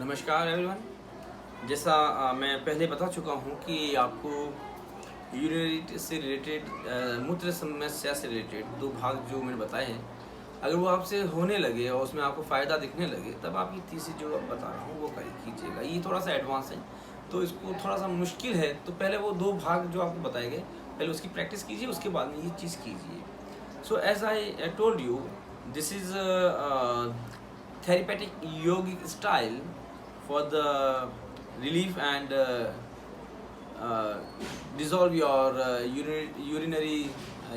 नमस्कार एवरीवन। जैसा मैं पहले बता चुका हूँ कि आपको यूरिनरी से रिलेटेड मूत्र समस्या से रिलेटेड दो भाग जो मैंने बताए हैं, अगर वो आपसे होने लगे और उसमें आपको फ़ायदा दिखने लगे तब आप ये तीसरी जो अब बता रहा हूँ वो कर कीजिएगा। ये थोड़ा सा एडवांस है तो इसको थोड़ा सा मुश्किल है, तो पहले वो दो भाग जो आपको बताए गए पहले उसकी प्रैक्टिस कीजिए, उसके बाद में ये चीज़ कीजिए। So as I told you, this is therapeutic yogic style for the relief and dissolve your urinary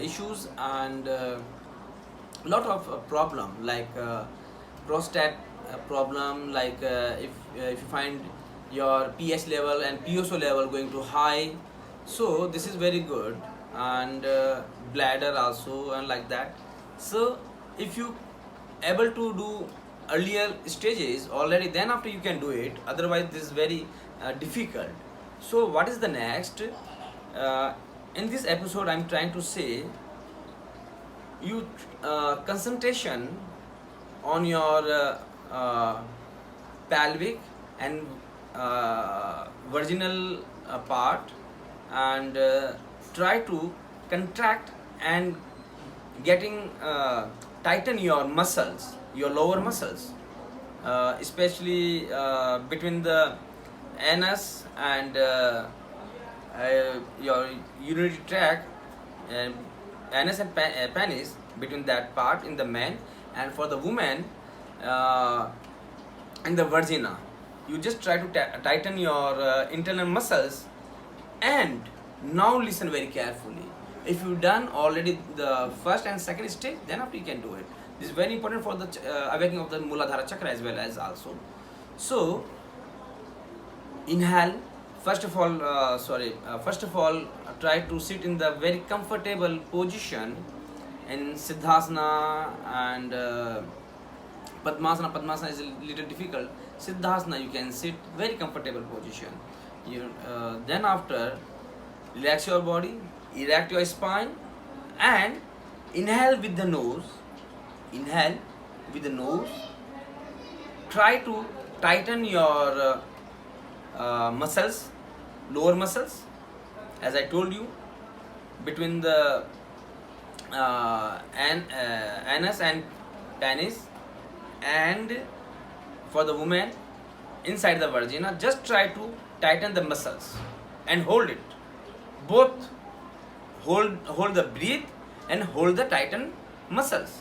issues and lot of problem like prostate problem, like if you find your pH level and PSO level going to high, so this is very good, and bladder also and like that. So if you able to do earlier stages already, then after you can do it, otherwise this is very difficult. So what is the next? In this episode I'm trying to say you concentration on your pelvic and vaginal part, and try to contract and getting tighten your muscles, your lower muscles, especially between the anus and your urinary tract, and anus and penis, between that part in the man, and for the woman in the vagina. You just try to tighten your internal muscles. And now listen very carefully. If you've done already the first and second stage, then after you can do it. This is very important for the awakening of the Muladhara chakra as well as also. So inhale. First of all, try to sit in the very comfortable position in Siddhasana and Padmasana. Padmasana is a little difficult. Siddhasana, you can sit very comfortable position. Then after, relax your body, erect your spine, and inhale with the nose. Inhale with the nose. Try to tighten your muscles, lower muscles, as I told you, between the anus and penis, and for the woman inside the vagina. Just try to tighten the muscles and hold it. Both hold the breath and hold the tighten muscles.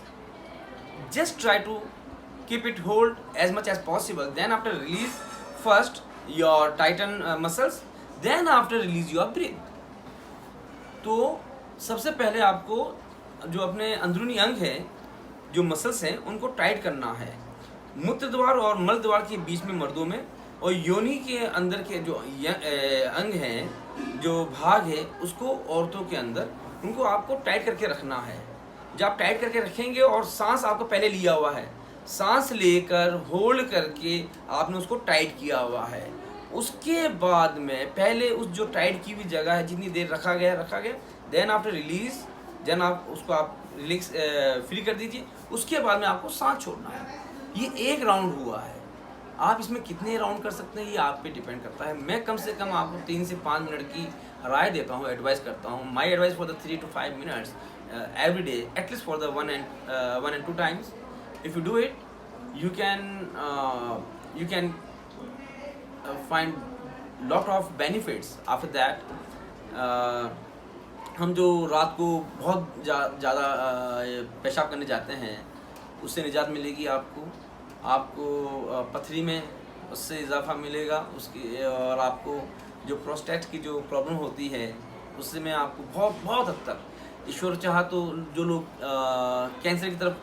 Just try to keep it hold as much as possible. Then after release first your tighten muscles, then after release your breath. तो सबसे पहले आपको जो अपने अंदरूनी अंग है, जो मसल्स हैं, उनको टाइट करना है। मूत्र द्वार और मल द्वार के बीच में मर्दों में, और योनि के अंदर के जो अंग हैं, जो भाग है, उसको औरतों के अंदर, उनको आपको टाइट करके रखना है। जब आप टाइट करके रखेंगे और सांस आपको पहले लिया हुआ है, सांस लेकर होल्ड करके आपने उसको टाइट किया हुआ है, उसके बाद में पहले उस जो टाइट की हुई जगह है जितनी देर रखा गया, देन आफ्टर रिलीज, देन आप उसको आप रिलैक्स फ्री कर दीजिए। उसके बाद में आपको सांस छोड़ना है। ये एक राउंड हुआ है। आप इसमें कितने राउंड कर सकते हैं ये आप पे डिपेंड करता है। मैं कम से कम आपको 3 से 5 मिनट की राय देता हूँ, एडवाइस करता हूँ। My advice for the 3 to 5 minutes every day, at least for the 1 and 2 times. If you do it, you can find lot of benefits after that. हम जो रात को बहुत ज़्यादा पेशाब करने जाते हैं, उससे निजात मिलेगी आपको पथरी में उससे इजाफा मिलेगा उसकी, और आपको जो प्रोस्टेट की जो प्रॉब्लम होती है उससे में आपको बहुत हद तक, ईश्वर चाहा तो जो लोग कैंसर की तरफ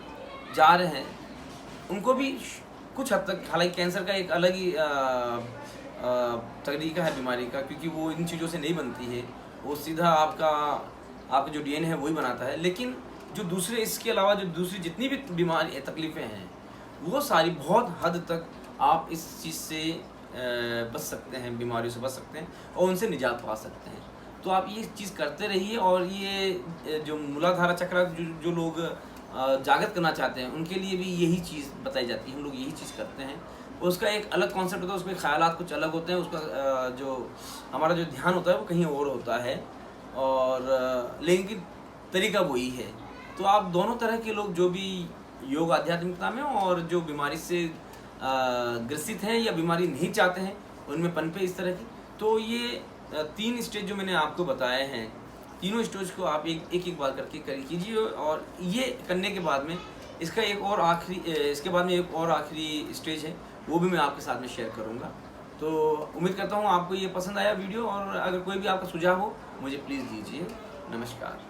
जा रहे हैं उनको भी कुछ हद तक, हालांकि कैंसर का एक अलग ही तरीका है बीमारी का, क्योंकि वो इन चीज़ों से नहीं बनती है, वो सीधा आपका जो डीएनए है वही बनाता है। लेकिन जो दूसरे, इसके अलावा जो दूसरी जितनी भी बीमारी तकलीफ़ें हैं, वो सारी बहुत हद तक आप इस चीज़ से बच सकते हैं, बीमारियों से बच सकते हैं और उनसे निजात पा सकते हैं। तो आप ये चीज़ करते रहिए। और ये जो मूलाधारा चक्र जो लोग जागृत करना चाहते हैं, उनके लिए भी यही चीज़ बताई जाती है, हम लोग यही चीज़ करते हैं। उसका एक अलग कॉन्सेप्ट होता है, उसके ख्यालात कुछ अलग होते हैं, उसका जो हमारा जो ध्यान होता है वो कहीं और होता है, और लेकिन तरीका वही है। तो आप दोनों तरह के लोग जो भी योग आध्यात्मिकता में और जो बीमारी से ग्रसित हैं या बीमारी नहीं चाहते हैं, उनमें पनपे इस तरह की, तो ये 3 स्टेज जो मैंने आपको बताए हैं, तीनों स्टेज को आप एक बार करके कीजिए। और ये करने के बाद में इसका इसके बाद में एक और आखिरी स्टेज है, वो भी मैं आपके साथ में शेयर करूँगा। तो उम्मीद करता हूँ आपको ये पसंद आया वीडियो, और अगर कोई भी आपका सुझाव हो मुझे प्लीज़ दीजिए। नमस्कार।